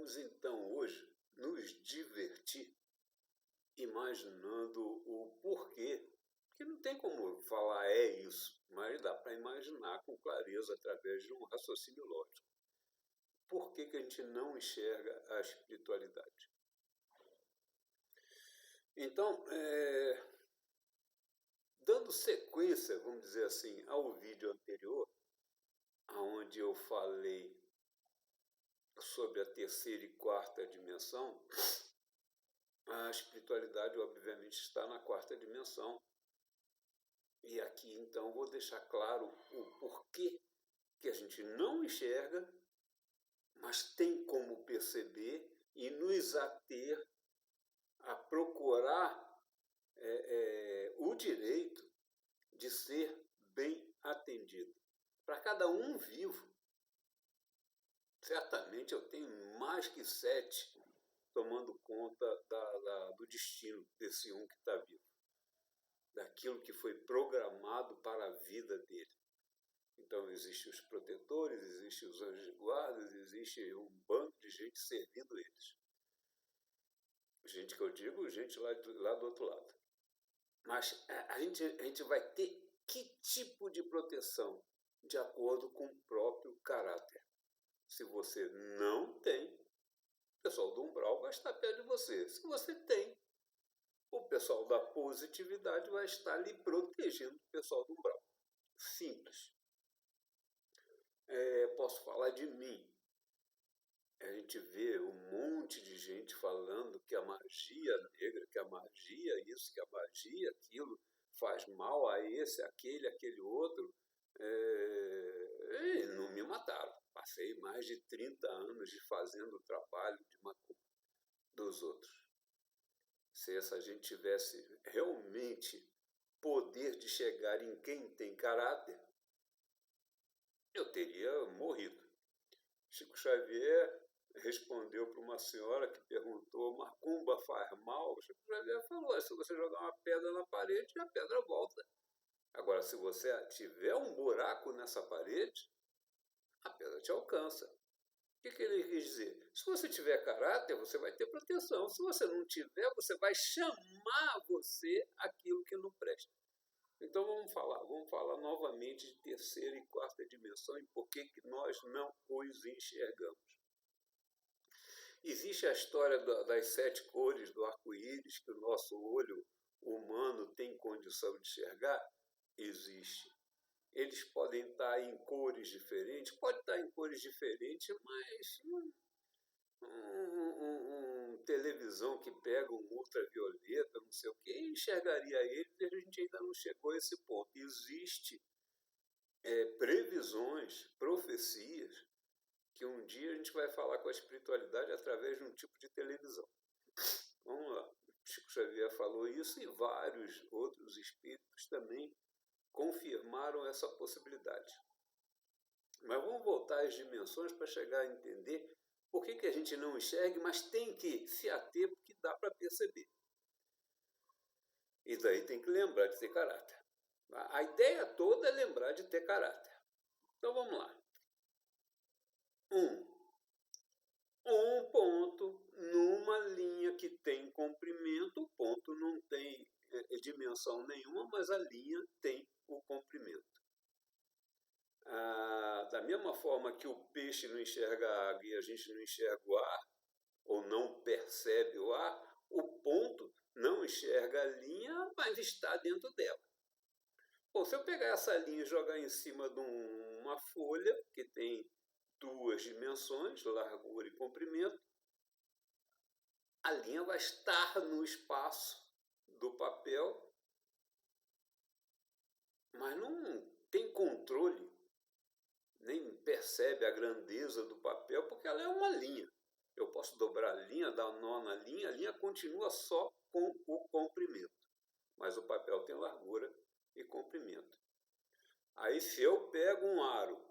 vamos então hoje nos divertir imaginando o porquê, que não tem como falar é isso, mas dá para imaginar com clareza através de um raciocínio lógico. Por que a gente não enxerga a espiritualidade? Então, dando sequência, vamos dizer assim, ao vídeo anterior, onde eu falei sobre a terceira e quarta dimensão, a espiritualidade obviamente está na quarta dimensão. E aqui então vou deixar claro o porquê que a gente não enxerga, mas tem como perceber e nos ater a procurar o direito de ser bem atendido. Para cada um vivo, certamente eu tenho mais que 7 tomando conta do destino desse um que está vivo, daquilo que foi programado para a vida dele. Então, existem os protetores, existem os anjos de guardas, existe um bando de gente servindo eles. Gente que eu digo, gente lá do outro lado. Mas a gente vai ter que tipo de proteção? De acordo com o próprio caráter. Se você não tem, o pessoal do umbral vai estar perto de você. Se você tem, o pessoal da positividade vai estar lhe protegendo do pessoal do umbral. Simples. Posso falar de mim. A gente vê um monte de gente falando que a magia negra, que a magia isso, que a magia aquilo, faz mal a esse, aquele outro. E não me mataram. Passei mais de 30 anos fazendo o trabalho de macumba dos outros. Se essa gente tivesse realmente poder de chegar em quem tem caráter, eu teria morrido. Chico Xavier respondeu para uma senhora que perguntou: macumba faz mal? Chico Xavier falou: se você jogar uma pedra na parede, a pedra volta. Agora, se você tiver um buraco nessa parede, a pedra te alcança. O que ele quis dizer? Se você tiver caráter, você vai ter proteção. Se você não tiver, você vai chamar você aquilo que não presta. Então vamos falar novamente de terceira e quarta dimensão e por que nós não os enxergamos. Existe a história das 7 cores do arco-íris que o nosso olho humano tem condição de enxergar? Existe. Eles podem estar em cores diferentes, mas televisão que pega um ultravioleta, não sei o que, enxergaria eles e a gente ainda não chegou a esse ponto. Existem previsões, profecias, que um dia a gente vai falar com a espiritualidade através de um tipo de televisão. Vamos lá. Chico Xavier falou isso e vários outros espíritos também confirmaram essa possibilidade. Mas vamos voltar às dimensões para chegar a entender por que a gente não enxerga, mas tem que se ater porque dá para perceber. E daí tem que lembrar de ter caráter. A ideia toda é lembrar de ter caráter. Então vamos lá. Um ponto numa linha que tem comprimento, o ponto não tem dimensão nenhuma, mas a linha tem o comprimento. Da mesma forma que o peixe não enxerga a água e a gente não enxerga o ar, ou não percebe o ar, o ponto não enxerga a linha, mas está dentro dela. Bom, se eu pegar essa linha e jogar em cima de uma folha, que tem 2 dimensões, largura e comprimento, a linha vai estar no espaço do papel, mas não tem controle, nem percebe a grandeza do papel, porque ela é uma linha. Eu posso dobrar a linha, dar um nó na linha, a linha continua só com o comprimento, mas o papel tem largura e comprimento. Aí, se eu pego um aro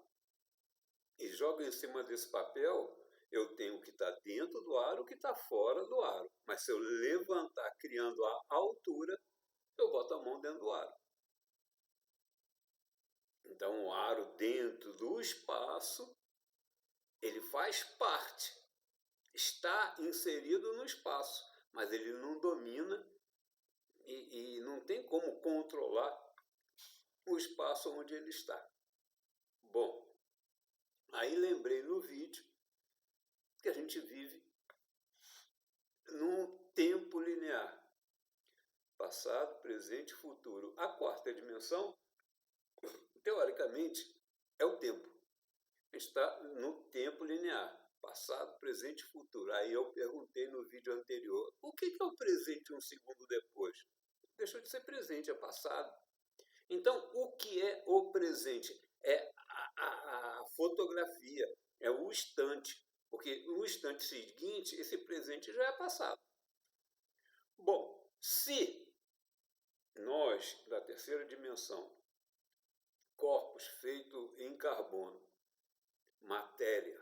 e jogo em cima desse papel, eu tenho o que está dentro do aro, o que está fora do aro. Mas se eu levantar criando a altura, eu boto a mão dentro do aro. Então, o aro dentro do espaço, ele faz parte. está inserido no espaço, mas ele não domina e não tem como controlar o espaço onde ele está. Bom, aí lembrei no vídeo que a gente vive num tempo linear. Passado, presente e futuro. A quarta dimensão, teoricamente, é o tempo. A gente está no tempo linear. Passado, presente e futuro. Aí eu perguntei no vídeo anterior, o que é o presente um segundo depois? Deixou de ser presente, é passado. Então, o que é o presente? É a fotografia, é o instante. Porque no instante seguinte, esse presente já é passado. Bom, se nós, da terceira dimensão, corpos feitos em carbono, matéria,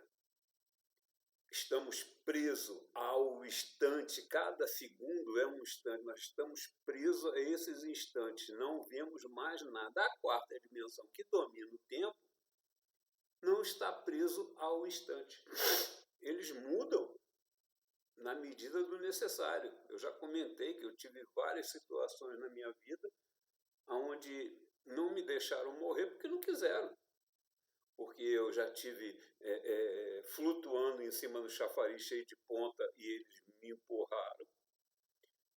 estamos presos ao instante, cada segundo é um instante, nós estamos presos a esses instantes, não vemos mais nada. A quarta dimensão, que domina o tempo, não está preso ao instante. Eles mudam na medida do necessário. Eu já comentei que eu tive várias situações na minha vida onde não me deixaram morrer porque não quiseram. Porque eu já tive flutuando em cima do chafariz cheio de ponta e eles me empurraram.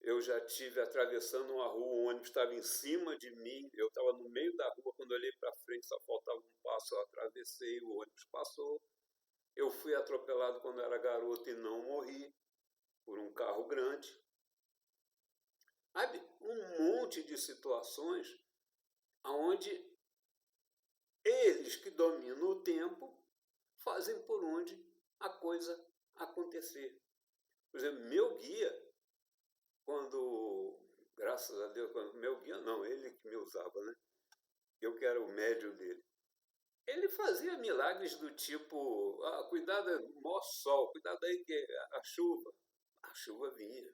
Eu já tive atravessando uma rua, o ônibus estava em cima de mim, eu estava no meio da rua, quando eu olhei para frente só faltava um passo, eu atravessei, o ônibus passou. Eu fui atropelado quando era garoto e não morri por um carro grande. Sabe? Um monte de situações onde eles que dominam o tempo fazem por onde a coisa acontecer. Por exemplo, meu guia, quando, graças a Deus, meu guia não, ele que me usava, né? Eu que era o médium dele. Ele fazia milagres do tipo, cuidado, maior sol, cuidado aí que a chuva vinha.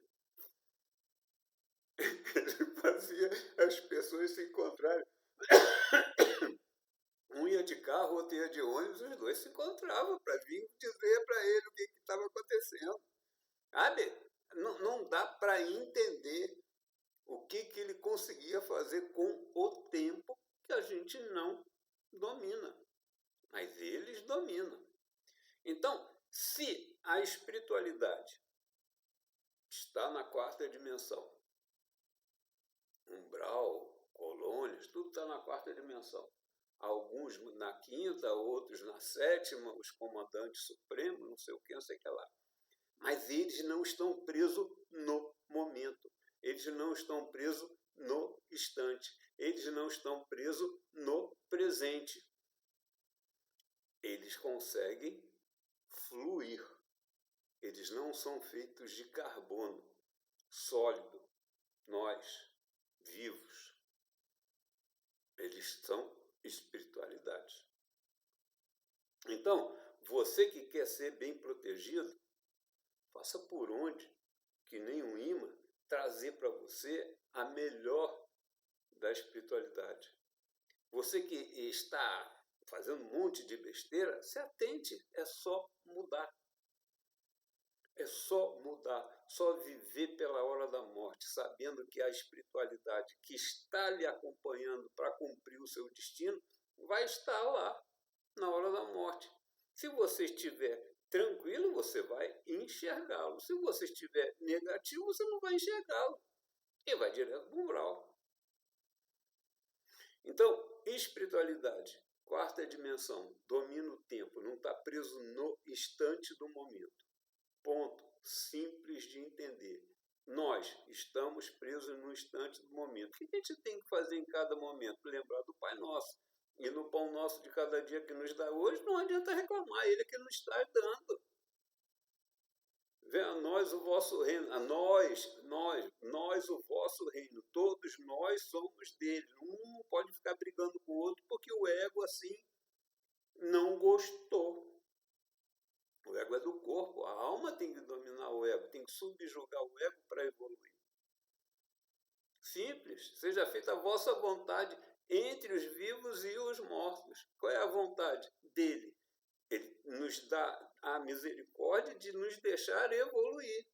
Ele fazia as pessoas se encontrarem. Um ia de carro, outro ia de ônibus, os dois se encontravam para vir dizer para ele o que estava acontecendo. Sabe? Não dá para entender o que ele conseguia fazer com o tempo que a gente não domina. Mas eles dominam. Então, se a espiritualidade está na quarta dimensão, umbral, colônias, tudo está na quarta dimensão. Alguns na quinta, outros na sétima, os comandantes supremos, não sei o que, não sei o que lá. Mas eles não estão presos no momento. Eles não estão presos no instante. Eles não estão presos no presente. Eles conseguem fluir. Eles não são feitos de carbono sólido. Nós, vivos, eles são espiritualidade. Então, você que quer ser bem protegido, faça por onde, que nem um imã, trazer para você a melhor da espiritualidade. Você que está fazendo um monte de besteira, se atente, é só mudar. É só mudar, só viver pela hora da morte, sabendo que a espiritualidade que está lhe acompanhando para cumprir o seu destino vai estar lá na hora da morte. Se você estiver tranquilo, você vai enxergá-lo. Se você estiver negativo, você não vai enxergá-lo e vai direto para o umbral. Então, espiritualidade, quarta dimensão, domina o tempo, não está preso no instante do momento. Ponto simples de entender. Nós estamos presos no instante do momento. O que a gente tem que fazer em cada momento? Lembrar do Pai Nosso. E no pão nosso de cada dia que nos dá hoje, não adianta reclamar, Ele é que nos está dando. Venha a nós o vosso reino, a nós o vosso reino. Todos nós somos dele. Um não pode ficar brigando com o outro porque o ego assim não gostou. O ego é do corpo, a alma tem que dominar o ego, tem que subjugar o ego para evoluir. Simples, seja feita a vossa vontade entre os vivos e os mortos. Qual é a vontade dele? Ele nos dá a misericórdia de nos deixar evoluir.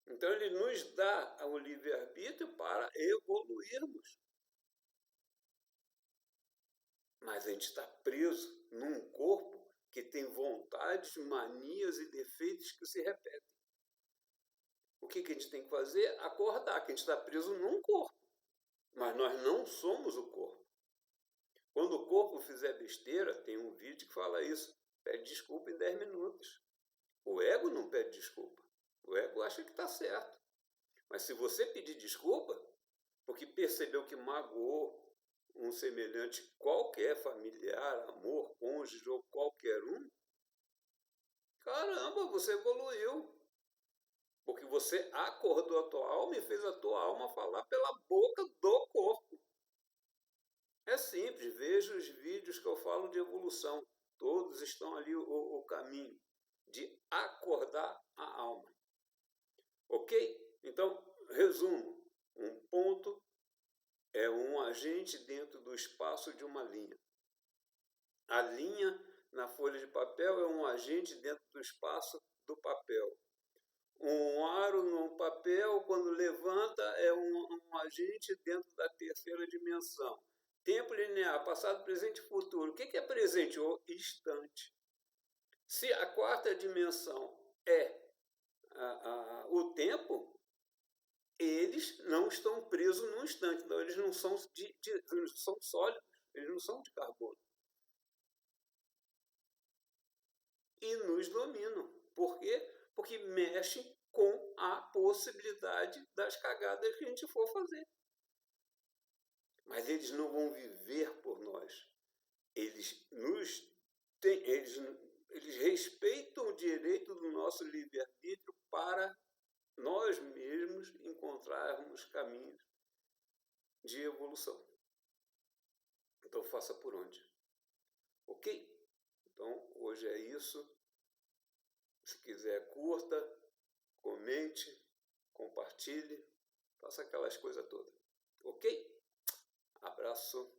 Então, ele nos dá o livre-arbítrio para evoluirmos. Mas a gente está preso num corpo que tem vontades, manias e defeitos que se repetem. O que a gente tem que fazer? Acordar, que a gente está preso num corpo. Mas nós não somos o corpo. Quando o corpo fizer besteira, tem um vídeo que fala isso, pede desculpa em 10 minutos. O ego não pede desculpa. O ego acha que está certo. Mas se você pedir desculpa, porque percebeu que magoou um semelhante qualquer, familiar, amor, cônjuge ou qualquer um, caramba, você evoluiu. Porque você acordou a tua alma e fez a tua alma falar pela boca do corpo. É simples, veja os vídeos que eu falo de evolução. Todos estão ali o caminho de acordar a alma. Ok? Então, resumo. Um ponto é um agente dentro do espaço de uma linha. A linha na folha de papel é um agente dentro do espaço do papel. Um aro no papel, quando levanta, é um agente dentro da terceira dimensão. Tempo linear, passado, presente e futuro. O que é presente? O instante. Se a quarta dimensão é o tempo, eles não estão presos num instante. Então, eles não são, são sólidos, eles não são de carbono. E nos dominam. Por quê? Porque mexem com a possibilidade das cagadas que a gente for fazer. Mas eles não vão viver por nós. Eles respeitam o direito do nosso livre-arbítrio para nós mesmos encontrarmos caminhos de evolução. Então faça por onde. Ok? Então hoje é isso. Se quiser, curta, comente, compartilhe, faça aquelas coisas todas. Ok? Abraço.